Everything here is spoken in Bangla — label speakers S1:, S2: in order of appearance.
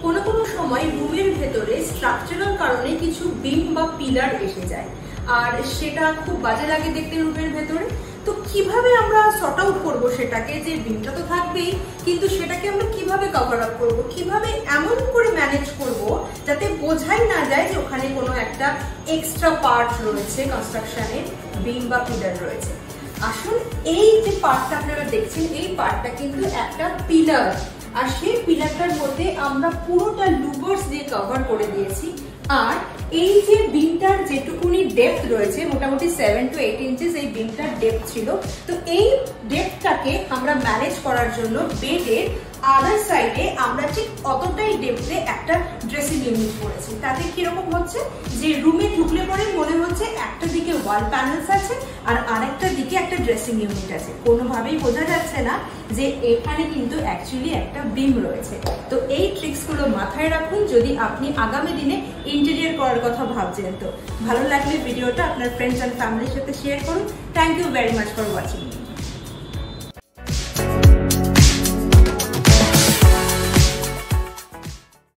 S1: কোনো কোনো সময় রুমের ভেতরে স্ট্রাকচারাল কারণে কিছু বিম বা পিলার এসে যায়, আর সেটা খুব বাজে লাগে দেখতে রুমের ভেতরে। তো কিভাবে আমরা সর্ট আউট করবো সেটাকে, যে বিমটা তো থাকবেই, কিন্তু সেটাকে আমরা কিভাবে কভার আপ করবো, কিভাবে এমন করে ম্যানেজ করব যাতে বোঝাই না যায় যে ওখানে কোনো একটা এক্সট্রা পার্ট রয়েছে, কনস্ট্রাকশনের বিম বা পিলার রয়েছে। আসুন, এই যে পার্টটা আপনারা দেখছেন, এই পার্টটা কিন্তু একটা পিলার, আর সেই পিলারটার মধ্যে আমরা পুরোটা লুভার্স দিয়ে কভার করে দিয়েছি। আর এই যে বিমটার যেটুকুনি ডেপথ রয়েছে, মোটামুটি 7 to 8 ইঞ্চেস এই বিমটার ডেপথ ছিল। তো এই ডেপথটাকে আমরা ম্যানেজ করার জন্য বেডের আদার সাইডে আমরা ঠিক অতটাই ডেপথে একটা ড্রেসিং ইউনিট করেছি। তাতে কিরকম হচ্ছে যে রুমে ঢুকলে পরে মনে হচ্ছে একটা দিকে ওয়াল প্যানেলস আছে আর আরেকটা দিকে একটা ড্রেসিং ইউনিট আছে, কোনোভাবেই বোঝা যাচ্ছে না যে এখানে কিন্তু অ্যাকচুয়ালি একটা বিম রয়েছে। তো এই ট্রিক্সগুলো মাথায় রাখুন যদি আপনি আগামী দিনে ইন্টেরিয়র করার কথা ভাবছেন। তো ভালো লাগলে ভিডিওটা আপনার ফ্রেন্ডস অ্যান্ড ফ্যামিলির সাথে শেয়ার করুন। Thank you very much for watching.